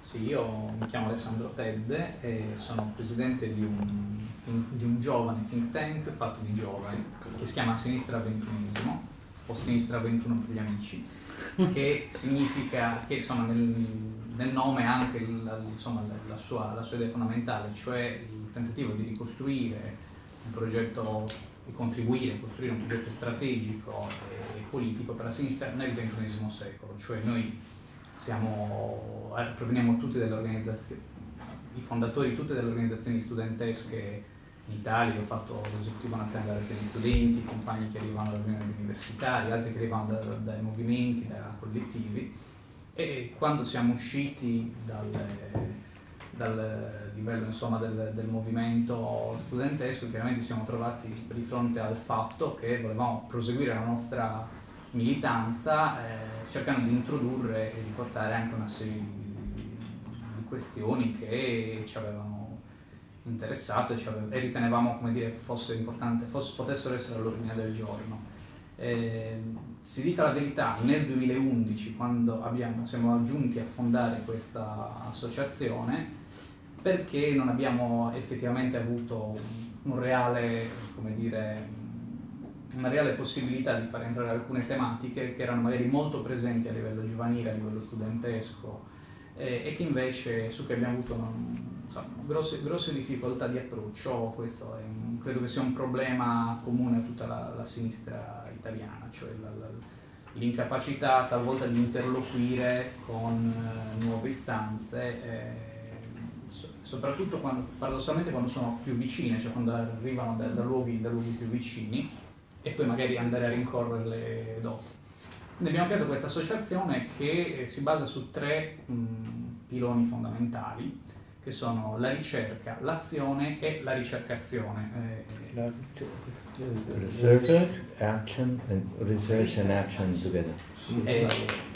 Sì, io mi chiamo Alessandro Tedde e sono presidente di un giovane think tank fatto di giovani che si chiama Sinistra 21esimo o Sinistra 21 per gli amici, che significa che insomma, nel nome ha anche la sua idea fondamentale, cioè il tentativo di ricostruire un progetto, di contribuire a costruire un progetto strategico e politico per la sinistra nel XXI secolo, cioè noi proveniamo tutti dalle organizzazioni, i fondatori tutte delle organizzazioni studentesche in Italia. Io ho fatto l'esecutivo nazionale della rete degli studenti, compagni che arrivano dalle unioni universitarie, altri che arrivano dai movimenti, da collettivi, e quando siamo usciti dal livello insomma, del movimento studentesco, chiaramente ci siamo trovati di fronte al fatto che volevamo proseguire la nostra militanza, cercando di introdurre e di portare anche una serie di questioni che ci avevano interessato e ritenevamo, come dire, fosse importante, potessero essere all'ordine del giorno. Si dica la verità, nel 2011, quando siamo giunti a fondare questa associazione, perché non abbiamo effettivamente avuto una reale possibilità di far entrare alcune tematiche che erano magari molto presenti a livello giovanile, a livello studentesco, e che invece su cui abbiamo avuto grosse difficoltà di approccio. Questo credo che sia un problema comune a tutta la sinistra italiana, cioè l'incapacità talvolta di interloquire con nuove istanze, soprattutto paradossalmente quando sono più vicine, cioè quando arrivano da luoghi più vicini, e poi magari andare a rincorrerle dopo. Quindi abbiamo creato questa associazione che si basa su tre piloni fondamentali, che sono la ricerca, l'azione e la ricercazione. Research and action together.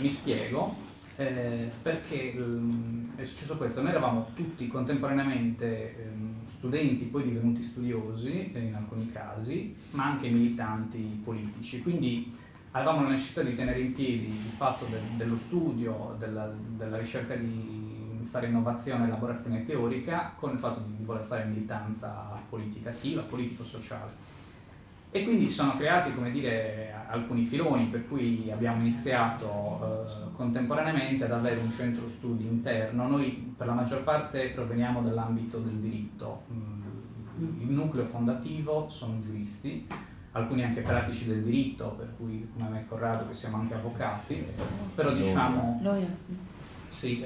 Mi spiego. Perché è successo questo: noi eravamo tutti contemporaneamente studenti, poi divenuti studiosi in alcuni casi, ma anche militanti politici, quindi avevamo la necessità di tenere in piedi il fatto dello studio, della ricerca di fare innovazione e elaborazione teorica, con il fatto di voler fare militanza politica attiva, politico-sociale. E quindi sono creati, come dire, alcuni filoni, per cui abbiamo iniziato contemporaneamente ad avere un centro studi interno. Noi per la maggior parte proveniamo dall'ambito del diritto. Il nucleo fondativo sono giuristi, alcuni anche pratici del diritto, per cui come me e Corrado, che siamo anche avvocati, però diciamo... Sì,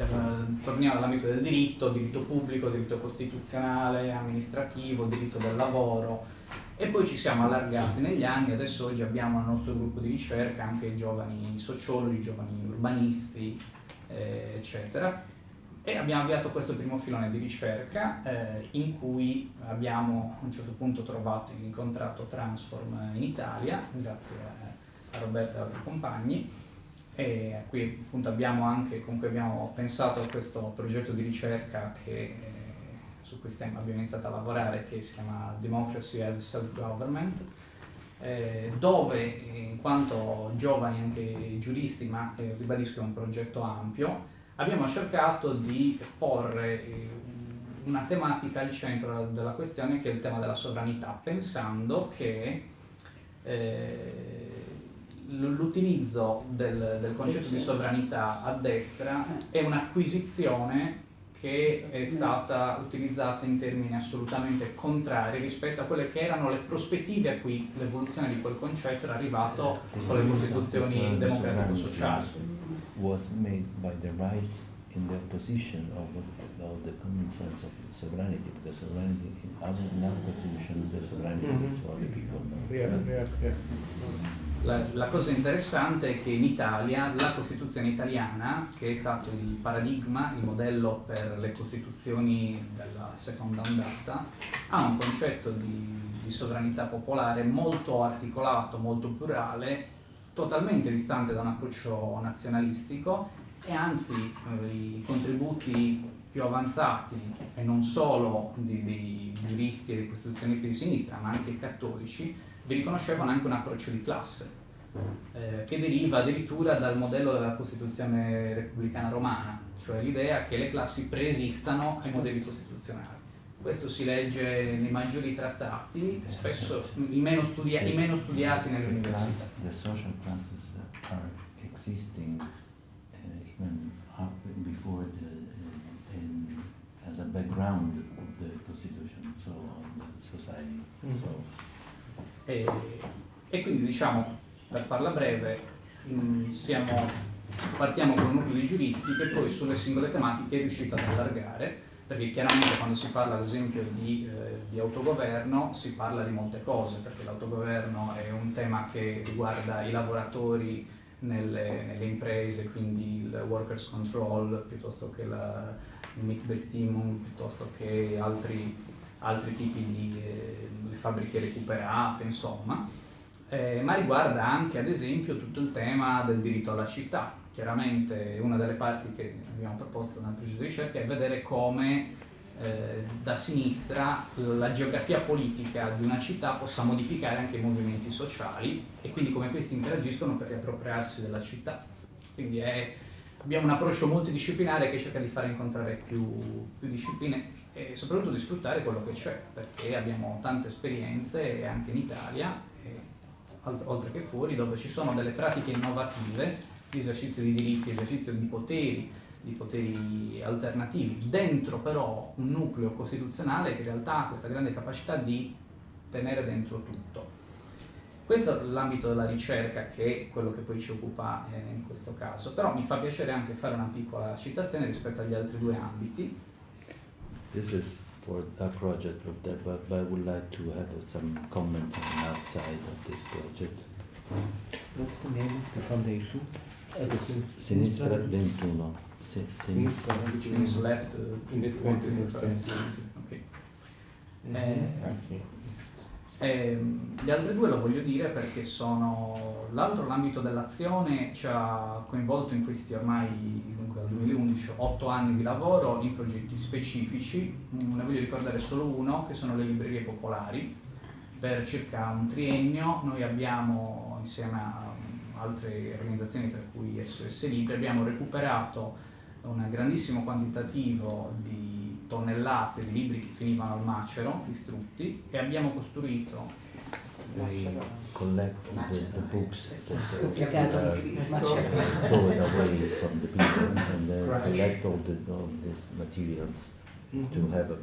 proveniamo dall'ambito del diritto pubblico, diritto costituzionale, amministrativo, diritto del lavoro. E poi ci siamo allargati negli anni. Adesso oggi abbiamo nel nostro gruppo di ricerca anche giovani sociologi, giovani urbanisti, eccetera. E abbiamo avviato questo primo filone di ricerca in cui abbiamo a un certo punto incontrato Transform in Italia, grazie a Roberto e altri compagni, e qui appunto con cui abbiamo pensato a questo progetto di ricerca che su cui abbiamo iniziato a lavorare, che si chiama Democracy as Self-Government, dove in quanto giovani anche giuristi, ma ribadisco è un progetto ampio, abbiamo cercato di porre una tematica al centro della questione, che è il tema della sovranità, pensando che l'utilizzo del concetto di sovranità a destra è un'acquisizione che è stata utilizzata in termini assolutamente contrari rispetto a quelle che erano le prospettive a cui l'evoluzione di quel concetto era arrivato con le costituzioni democratico-sociali. Was made by the right in the opposition of the common sense of sovereignty, because sovereignty in our constitution, the sovereignty is for the people. La cosa interessante è che in Italia la Costituzione italiana, che è stato il paradigma, il modello per le costituzioni della seconda ondata, ha un concetto di sovranità popolare molto articolato, molto plurale, totalmente distante da un approccio nazionalistico, e anzi i contributi più avanzati, e non solo di giuristi e di costituzionisti di sinistra, ma anche cattolici, vi riconoscevano anche un approccio di classe, che deriva addirittura dal modello della Costituzione repubblicana romana, cioè l'idea che le classi preesistano ai modelli costituzionali. Questo si legge nei maggiori trattati, spesso i meno studiati nelle università. The social classes are existing even up before as a background of the constitution, so the society. E quindi diciamo, per farla breve, partiamo con un nucleo di giuristi che poi sulle singole tematiche è riuscito ad allargare, perché chiaramente quando si parla ad esempio di autogoverno si parla di molte cose, perché l'autogoverno è un tema che riguarda i lavoratori nelle imprese, quindi il workers control piuttosto che il Mitbestimmung, piuttosto che altri tipi di le fabbriche recuperate, insomma, ma riguarda anche ad esempio tutto il tema del diritto alla città. Chiaramente una delle parti che abbiamo proposto nel progetto di ricerca è vedere come da sinistra la geografia politica di una città possa modificare anche i movimenti sociali e quindi come questi interagiscono per riappropriarsi della città. Quindi abbiamo un approccio multidisciplinare che cerca di fare incontrare più discipline e soprattutto di sfruttare quello che c'è, perché abbiamo tante esperienze anche in Italia, oltre che fuori, dove ci sono delle pratiche innovative di esercizio di diritti, esercizio di poteri alternativi, dentro però un nucleo costituzionale che in realtà ha questa grande capacità di tenere dentro tutto. Questo è l'ambito della ricerca, che è quello che poi ci occupa in questo caso, però mi fa piacere anche fare una piccola citazione rispetto agli altri due ambiti. This is for a project of that, but I would like to have some comment on outside of this project. What's the name of the foundation? Sinistra 21. Sinistra, Which means left in the 20th century. Okay. Grazie. Gli altri due lo voglio dire perché sono l'ambito dell'azione ci ha coinvolto in questi ormai, dunque dal 2011, 8 anni di lavoro in progetti specifici. Ne voglio ricordare solo uno, che sono le librerie popolari. Per circa un triennio noi abbiamo, insieme a altre organizzazioni tra cui SOS Libri, abbiamo recuperato un grandissimo quantitativo di tonnellate di libri che finivano al macero, distrutti, e abbiamo costruito They collect the books that Che are cazzo stored away from the people and they collect all these materials to have a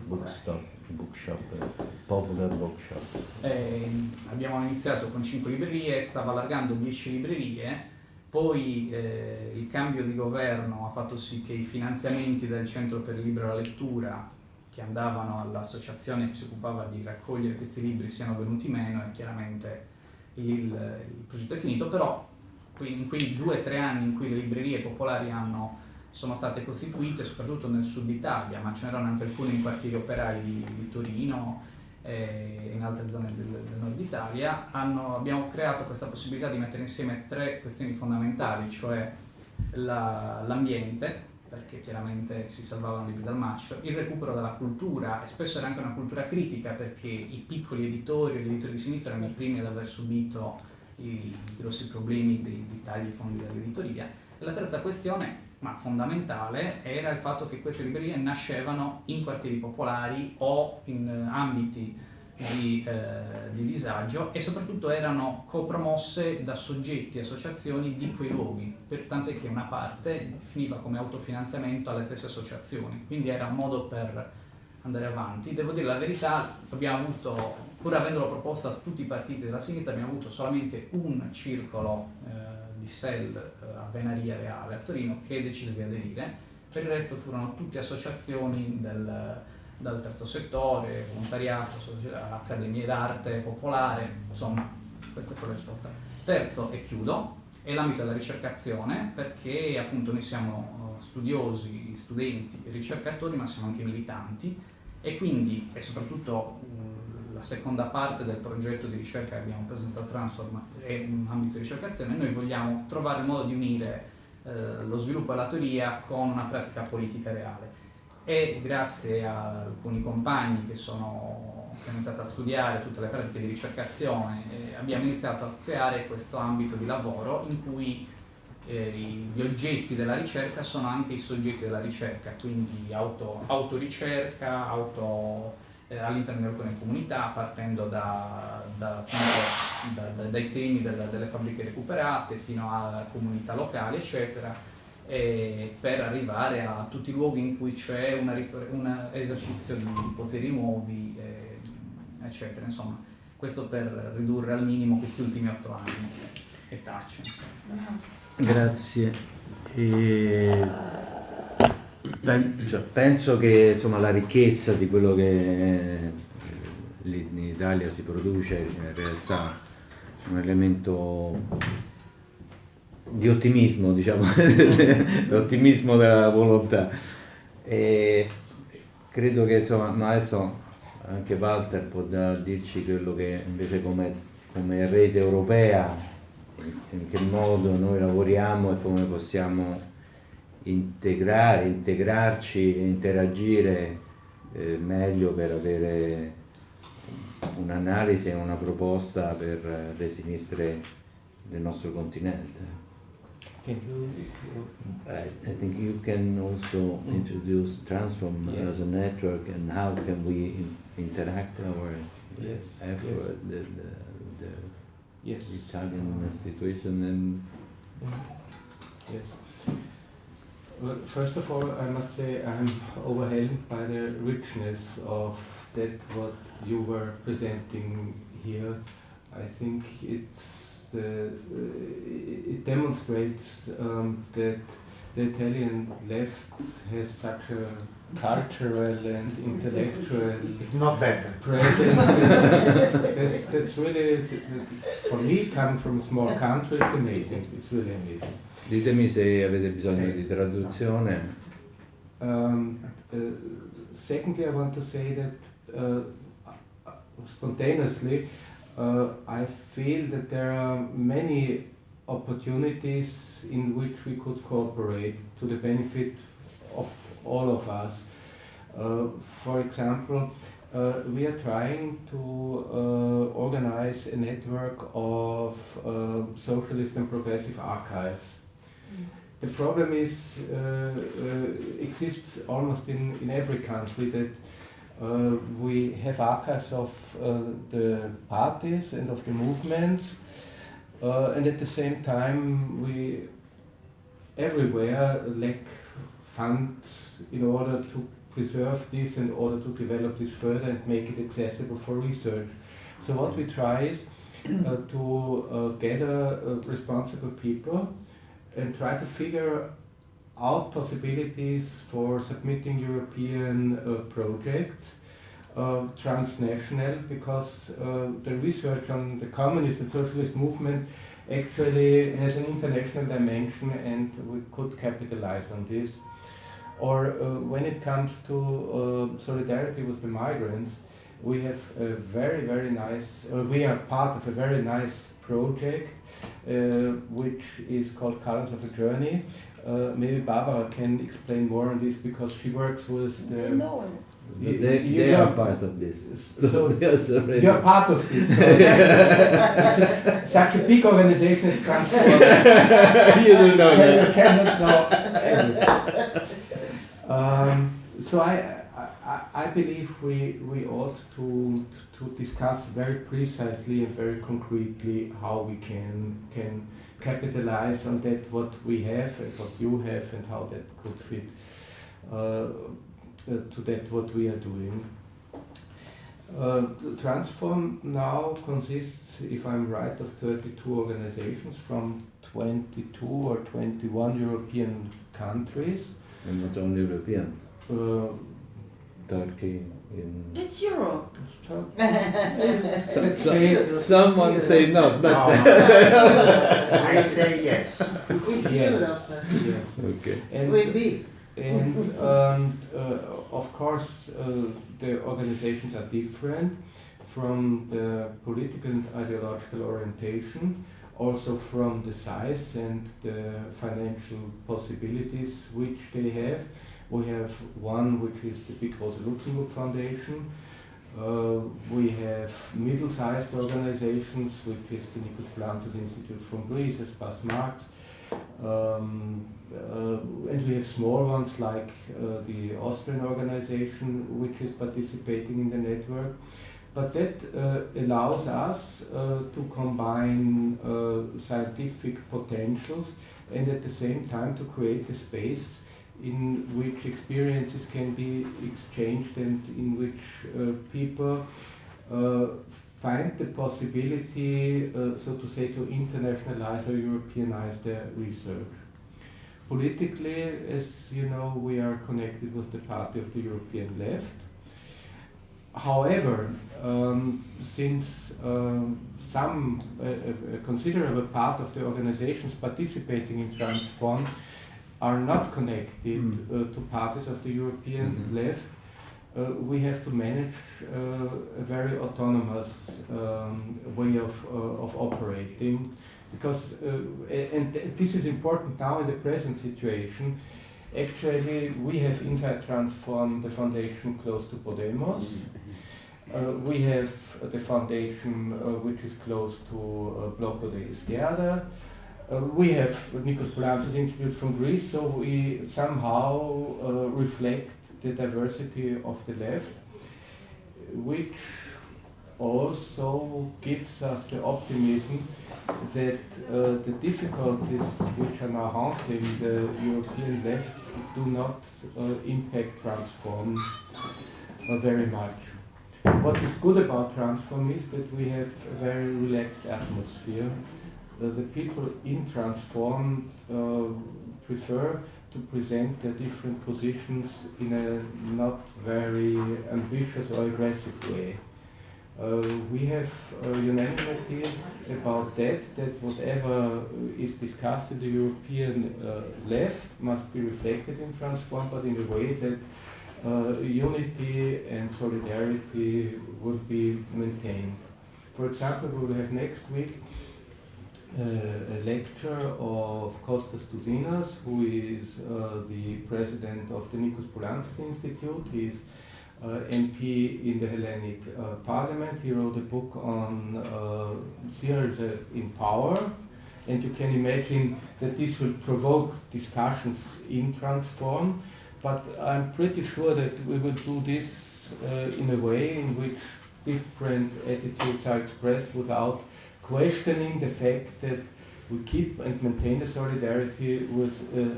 bookshop, a popular bookshop. Abbiamo iniziato con 5 librerie, stava allargando 10 librerie, poi il cambio di governo ha fatto sì che i finanziamenti del Centro per il Libro e la Lettura, che andavano all'associazione che si occupava di raccogliere questi libri, siano venuti meno e chiaramente il progetto è finito, però in quei 2 o 3 anni in cui le librerie popolari sono state costituite, soprattutto nel sud Italia, ma ce n'erano anche alcune in quartieri operai di Torino e in altre zone del nord Italia, abbiamo creato questa possibilità di mettere insieme 3 questioni fondamentali, cioè l'ambiente, perché chiaramente si salvavano libri dal macero, il recupero della cultura, e spesso era anche una cultura critica, perché i piccoli editori, gli editori di sinistra erano i primi ad aver subito i grossi problemi di tagli ai fondi dell'editoria. E la terza questione, ma fondamentale, era il fatto che queste librerie nascevano in quartieri popolari o in ambiti di disagio e soprattutto erano copromosse da soggetti e associazioni di quei luoghi, tant'è che una parte finiva come autofinanziamento alle stesse associazioni, quindi era un modo per andare avanti. Devo dire la verità, abbiamo avuto, pur avendolo proposto a tutti i partiti della sinistra, abbiamo avuto solamente un circolo di SEL a Venaria Reale a Torino che decise di aderire, per il resto furono tutte associazioni dal terzo settore, volontariato, accademie d'arte popolare, insomma questa fu la risposta. Terzo, e chiudo, è l'ambito della ricercazione, perché appunto noi siamo studiosi, studenti, ricercatori, ma siamo anche militanti, e quindi è soprattutto la seconda parte del progetto di ricerca che abbiamo presentato a Transform è un ambito di ricercazione. Noi vogliamo trovare il modo di unire lo sviluppo della teoria con una pratica politica reale, e grazie a alcuni compagni che sono iniziato a studiare tutte le pratiche di ricercazione e abbiamo iniziato a creare questo ambito di lavoro in cui gli oggetti della ricerca sono anche i soggetti della ricerca, quindi autoricerca, all'interno di alcune comunità, partendo dai temi delle fabbriche recuperate fino a comunità locali, eccetera, per arrivare a tutti i luoghi in cui c'è un esercizio di poteri nuovi, eccetera. Insomma, questo per ridurre al minimo questi ultimi 8 anni e taccio. Grazie. Penso che insomma, la ricchezza di quello che in Italia si produce in realtà è un elemento di ottimismo, diciamo, l'ottimismo della volontà. E credo che insomma, ma adesso anche Walter potrà dirci quello che invece come rete europea in che modo noi lavoriamo e come possiamo integrarci e interagire meglio per avere un'analisi e una proposta per le sinistre del nostro continente. Can you I think you can also introduce Transform Yes. as a network and how can we interact our Yes, effort, the yes. Italian situation and Yes. Well, first of all, I must say I'm overwhelmed by the richness of that what you were presenting here. I think it demonstrates that the Italian left has such a cultural and intellectual It's not that. presence. That's really, for me, coming from a small country, it's amazing. It's really amazing. ditemi se avete bisogno di traduzione. Secondly, I want to say that spontaneously, I feel that there are many opportunities in which we could cooperate to the benefit of all of us. For example, we are trying to organize a network of socialist and progressive archives. The problem is exists almost in every country that we have archives of the parties and of the movements, and at the same time we everywhere lack funds in order to preserve this, in order to develop this further and make it accessible for research. So what we try is to gather responsible people and try to figure out possibilities for submitting European projects, transnational, because the research on the communist and socialist movement actually has an international dimension and we could capitalize on this. Or when it comes to solidarity with the migrants, we have a very nice, we are part of a very nice project which is called Colors of a Journey. Maybe Barbara can explain more on this because she works with the... No. They are part of this. So Yes, already. you are part of this. Such a big organization is Transform. You don't know You that. cannot know everything. So I believe we ought to discuss very precisely and very concretely how we can capitalize on that what we have and what you have and how that could fit to that what we are doing. Transform now consists, if I'm right, of 32 organizations from 22 or 21 European countries. And not only European, Uh, Turkey, in... It's Europe. Let's say, Someone say no, but... I say yes. It's Yes. Europe. yes. Okay. And, Will be. and of course, the organizations are different from the political and ideological orientation, also from the size and the financial possibilities which they have. We have one which is the Big Rosa Luxemburg Foundation, We have middle-sized organizations, which is the Nikos Poulantzas Institute from Greece, as Bas Marx. And we have small ones like the Austrian organization, which is participating in the network. But that allows us to combine scientific potentials and at the same time to create a space in which experiences can be exchanged and in which people find the possibility, so to say, to internationalize or Europeanize their research. Politically, as you know, we are connected with the Party of the European Left. However, since some a considerable part of the organizations participating in Transform are not connected to parties of the European left, we have to manage a very autonomous way of operating, because and this is important now in the present situation. Actually, we have inside Transform the foundation close to Podemos. We have the foundation which is close to Bloco de Izquierda. We have Nikos Poulantzas Institute from Greece, so we somehow reflect the diversity of the left, which also gives us the optimism that the difficulties which are now haunting the European left do not impact Transform very much. What is good about Transform is that we have a very relaxed atmosphere. The people in Transform prefer to present their different positions in a not very ambitious or aggressive way. We have unanimity about that whatever is discussed in the European left must be reflected in Transform, but in a way that unity and solidarity will be maintained. For example, we will have next week a lecture of Kostas Touzinas, who is the president of the Nikos Poulantzas Institute. He is MP in the Hellenic Parliament. He wrote a book on Syriza in power, and you can imagine that this will provoke discussions in Transform, but I'm pretty sure that we will do this in a way in which different attitudes are expressed without questioning the fact that we keep and maintain the solidarity with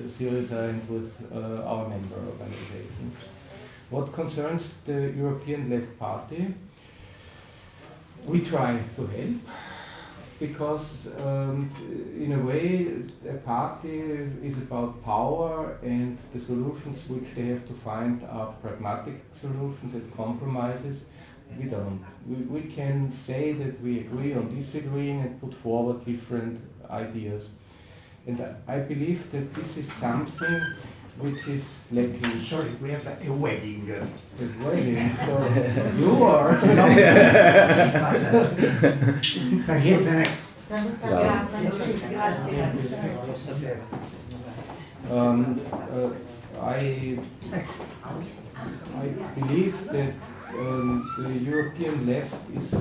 Syriza and with our member organizations. What concerns the European Left Party, we try to help, because in a way a party is about power, and the solutions which they have to find are pragmatic solutions and compromises. We don't. We can say that we agree on disagreeing and put forward different ideas. And I believe that this is something which is lacking. Sorry, we have a wedding. A wedding. So you are. Thank you. The next. I believe that the European left is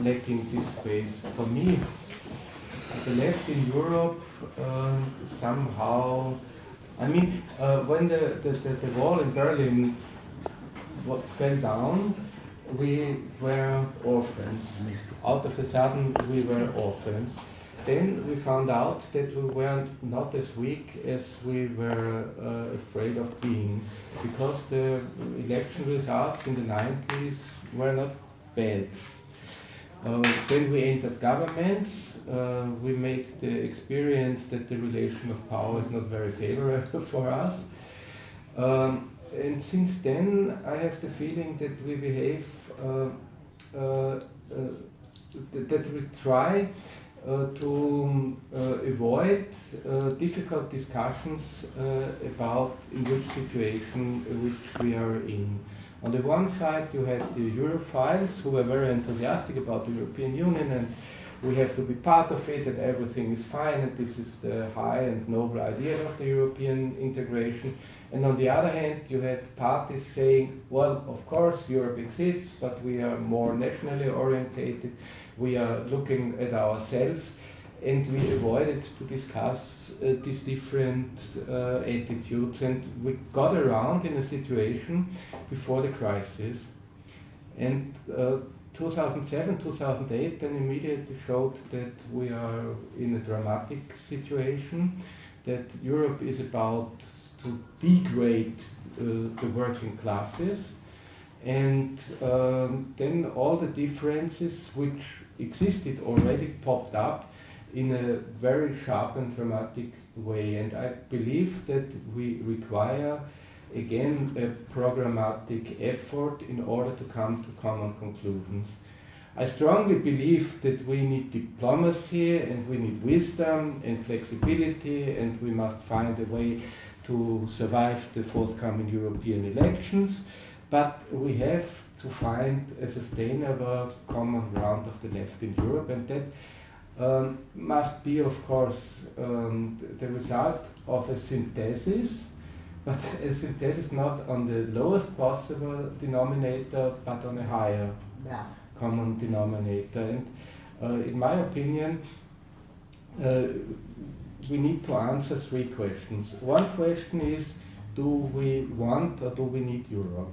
lacking this space. For me, the left in Europe somehow, I mean, when the wall in Berlin fell down, we were orphans. Out of a sudden, we were orphans. Then we found out that we were not as weak as we were afraid of being, because the election results in the 90s were not bad. Then we entered governments. We made the experience that the relation of power is not very favorable for us. And since then, I have the feeling that we behave, that we try to avoid difficult discussions about in which situation which we are in. On the one side, you had the Europhiles, who were very enthusiastic about the European Union and we have to be part of it, and everything is fine, and this is the high and noble idea of the European integration. And on the other hand, you had parties saying, well, of course, Europe exists, but we are more nationally orientated, we are looking at ourselves, and we avoided to discuss these different attitudes, and we got around in a situation before the crisis. And 2007, 2008 then immediately showed that we are in a dramatic situation, that Europe is about to degrade the working classes, and then all the differences which existed already popped up in a very sharp and dramatic way. And I believe that we require again a programmatic effort in order to come to common conclusions. I strongly believe that we need diplomacy, and we need wisdom and flexibility, and we must find a way to survive the forthcoming European elections, but we have to find a sustainable common ground of the left in Europe, and that must be, of course, the result of a synthesis, but a synthesis not on the lowest possible denominator, but on a higher common denominator. And in my opinion, we need to answer three questions. One question is, do we want or do we need Europe?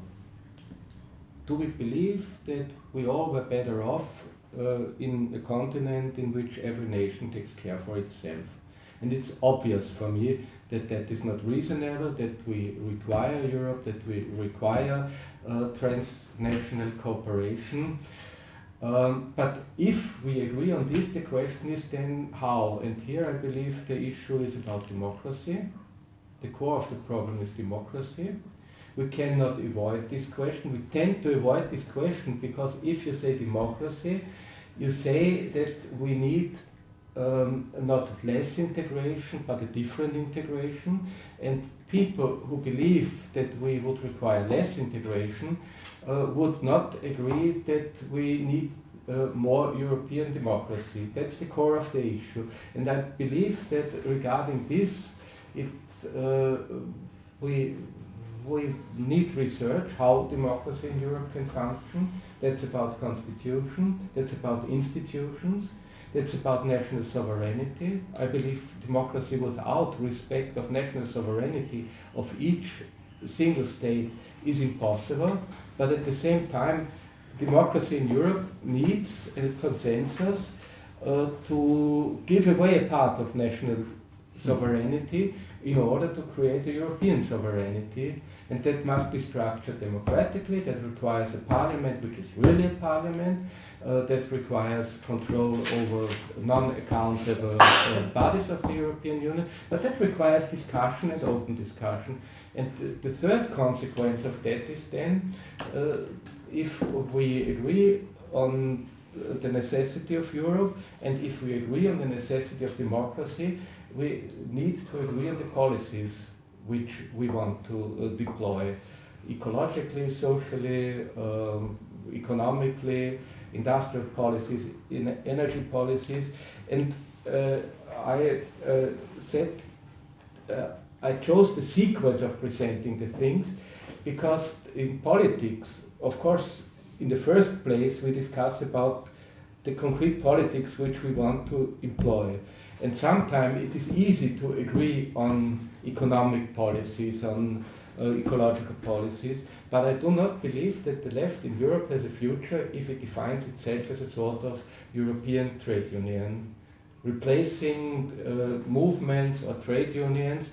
Do we believe that we all were better off in a continent in which every nation takes care for itself? And it's obvious for me that that is not reasonable, that we require Europe, that we require transnational cooperation. But if we agree on this, the question is then how? And here I believe the issue is about democracy. The core of the problem is democracy. We cannot avoid this question. We tend to avoid this question because if you say democracy, you say that we need not less integration, but a different integration. And people who believe that we would require less integration would not agree that we need more European democracy. That's the core of the issue. And I believe that regarding this, we need research how democracy in Europe can function. That's about constitution, that's about institutions, that's about national sovereignty. I believe democracy without respect of national sovereignty of each single state is impossible, but at the same time, democracy in Europe needs a consensus to give away a part of national sovereignty in order to create a European sovereignty, and that must be structured democratically. That requires a parliament which is really a parliament, that requires control over non-accountable bodies of the European Union, but that requires discussion and open discussion. And the third consequence of that is then, if we agree on the necessity of Europe, and if we agree on the necessity of democracy, we need to agree on the policies which we want to deploy, ecologically, socially, economically, industrial policies, energy policies. And I chose the sequence of presenting the things because in politics, of course, in the first place, we discuss about the concrete politics which we want to employ. And sometimes it is easy to agree on economic policies, on ecological policies, but I do not believe that the left in Europe has a future if it defines itself as a sort of European trade union, replacing movements or trade unions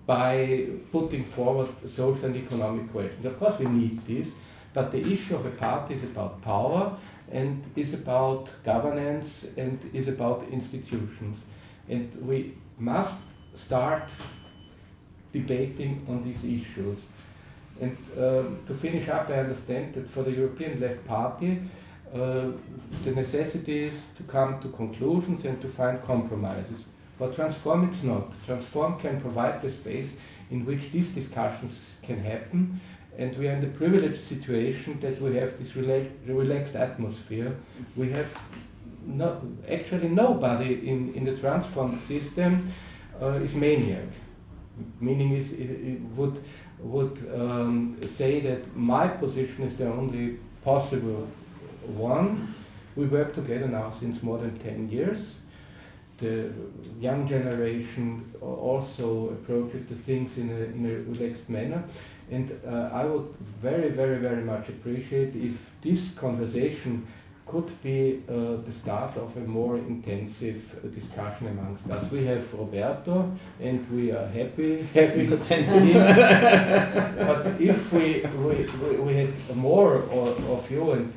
by putting forward social and economic questions. Of course we need this, but the issue of a party is about power and is about governance and is about institutions. And we must start debating on these issues. And to finish up, I understand that for the European Left Party, the necessity is to come to conclusions and to find compromises. For Transform it's not. Transform can provide the space in which these discussions can happen, and we are in the privileged situation that we have this relaxed atmosphere. We have actually nobody in the Transform system is maniac. Meaning it would say that my position is the only possible one. We work together now since more than 10 years. The young generation also approaches the things in a relaxed manner. And I would very, very, very much appreciate if this conversation could be the start of a more intensive discussion amongst us. We have Roberto, and we are happy having him. But if we had more of you, and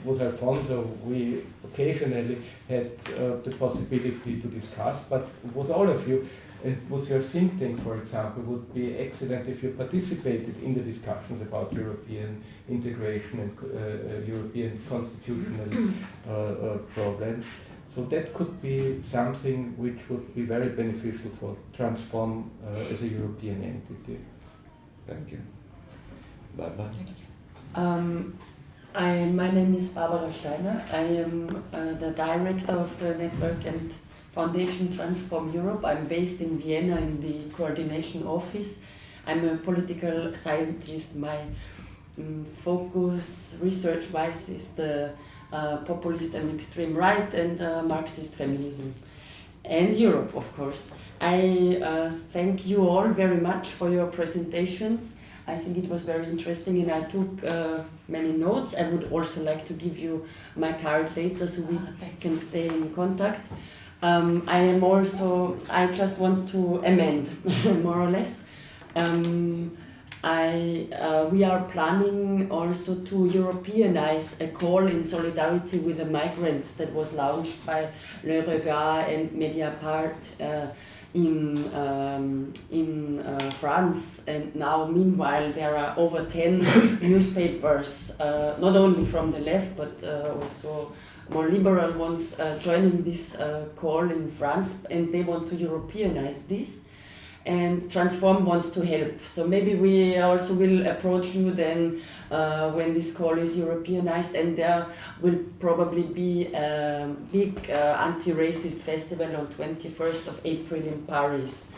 with Alfonso, we occasionally had the possibility to discuss, but with all of you, and with your think tank, for example, would be excellent if you participated in the discussions about European integration and European constitutional problems. So that could be something which would be very beneficial for Transform as a European entity. Thank you. Barbara? My name is Barbara Steiner. I am the director of the network and Foundation Transform Europe. I'm based in Vienna in the coordination office. I'm a political scientist. My focus research-wise is the populist and extreme right and Marxist feminism. And Europe, of course. I thank you all very much for your presentations. I think it was very interesting and I took many notes. I would also like to give you my card later so we can stay in contact. I just want to amend, more or less. We are planning also to Europeanize a call in solidarity with the migrants that was launched by Le Regard and Mediapart in France, and now meanwhile there are over 10 newspapers, not only from the left but also more liberal ones joining this call in France, and they want to Europeanize this, and Transform wants to help. So maybe we also will approach you then when this call is Europeanized, and there will probably be a big anti-racist festival on 21st of April in Paris.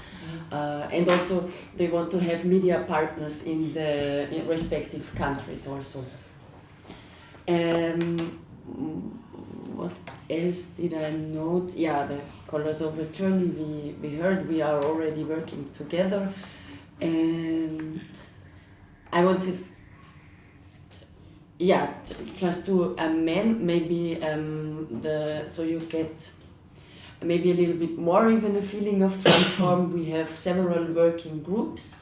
And also they want to have media partners in the respective countries also. What else did I note? Yeah, the Colors of a Journey we heard, we are already working together, and I wanted, just to amend maybe so you get maybe a little bit more even a feeling of Transform. We have several working groups.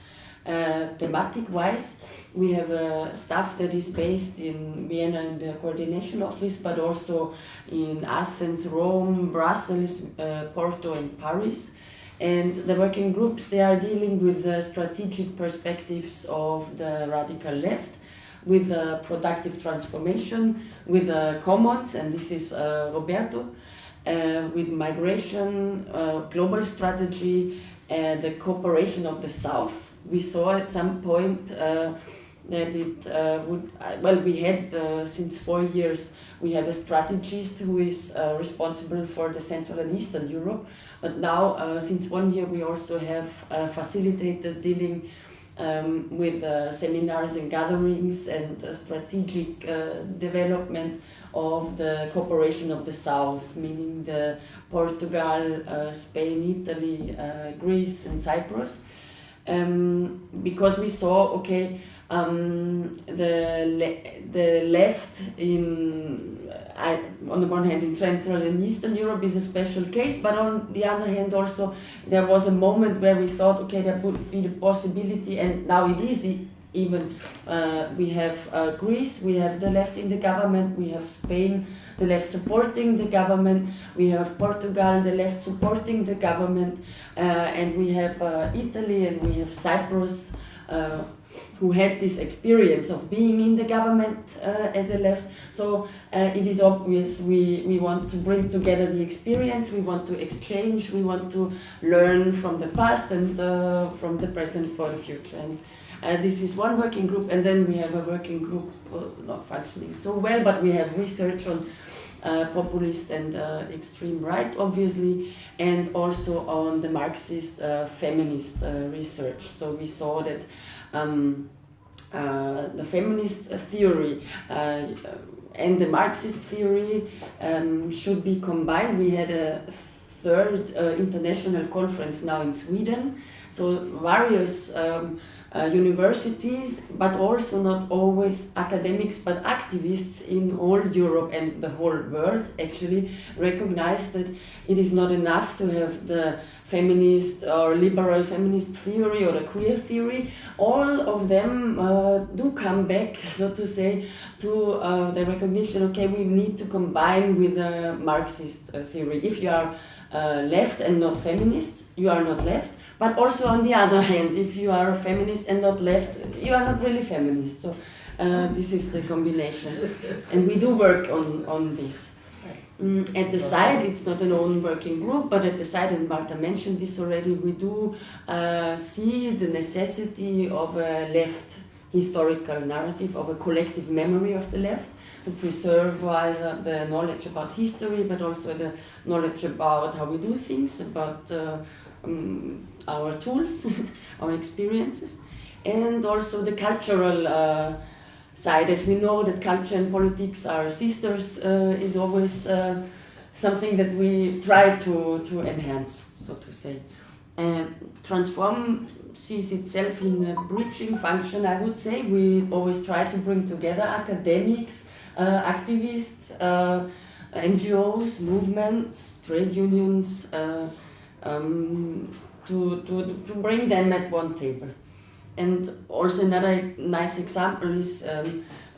Thematic-wise, we have staff that is based in Vienna in the coordination office, but also in Athens, Rome, Brussels, Porto and Paris. And the working groups, they are dealing with the strategic perspectives of the radical left, with productive transformation, with commons, and this is Roberto, with migration, global strategy, the cooperation of the South. We saw at some point that it would, we had since 4 years, we have a strategist who is responsible for the Central and Eastern Europe, but now since 1 year we also have facilitated dealing with seminars and gatherings and strategic development of the cooperation of the South, meaning the Portugal, Spain, Italy, Greece and Cyprus. Because we saw, okay, the left on the one hand in Central and Eastern Europe is a special case, but on the other hand also there was a moment where we thought, okay, there would be the possibility, and now it is even, we have Greece, we have the left in the government, we have Spain, the left supporting the government, we have Portugal, the left supporting the government, and we have Italy and we have Cyprus, who had this experience of being in the government as a left. So it is obvious we want to bring together the experience, we want to exchange, we want to learn from the past and from the present for the future. And this is one working group, and then we have a working group not functioning so well, but we have research on populist and extreme right, obviously, and also on the Marxist feminist research. So we saw that the feminist theory and the Marxist theory should be combined. We had a third international conference now in Sweden, so various universities, but also not always academics, but activists in all Europe and the whole world actually recognize that it is not enough to have the feminist or liberal feminist theory or the queer theory. All of them do come back, so to say, to the recognition, okay, we need to combine with the Marxist theory. If you are left and not feminist, you are not left. But also on the other hand, if you are a feminist and not left, you are not really feminist. So this is the combination. And we do work on this. At the side, it's not an own working group, but at the side, and Marta mentioned this already, we do see the necessity of a left historical narrative, of a collective memory of the left, to preserve the knowledge about history, but also the knowledge about how we do things, about our tools, our experiences, and also the cultural side. As we know that culture and politics are sisters, is always something that we try to enhance, so to say. Transform sees itself in a bridging function, I would say. We always try to bring together academics, activists, NGOs, movements, trade unions, to bring them at one table. And also another nice example is,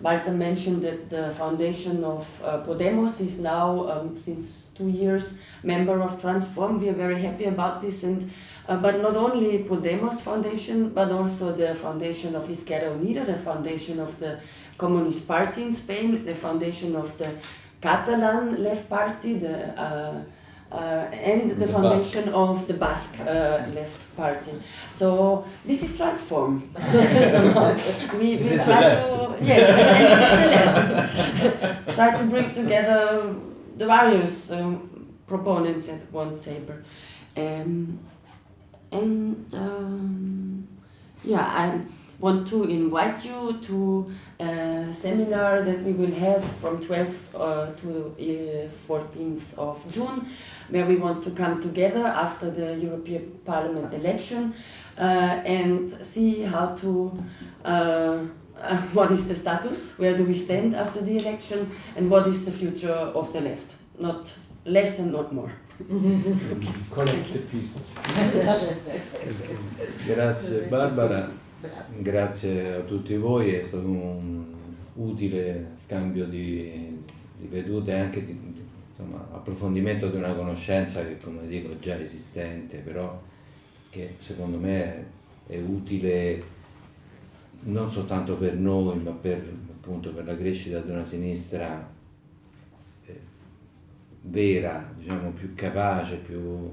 Walter mentioned that the foundation of Podemos is now, since 2 years, member of Transform. We are very happy about this, and but not only Podemos Foundation, but also the foundation of Izquierda Unida, the foundation of the Communist Party in Spain, the foundation of the Catalan Left Party, and the foundation of the Basque Left Party. So this is Transform. we try to, yes, and this is the left. Try to bring together the various proponents at one table. Yeah, I want to invite you to a seminar that we will have from 12th to 14th of June, where we want to come together after the European Parliament election and see how to, what is the status, where do we stand after the election, and what is the future of the left. Not less and not more. Collect the pieces. Grazie Barbara, grazie a tutti voi, è stato un utile scambio di vedute e anche di approfondimento di una conoscenza che, come dico, già esistente, però che secondo me è utile non soltanto per noi, ma appunto per la crescita di una sinistra vera, diciamo più capace, più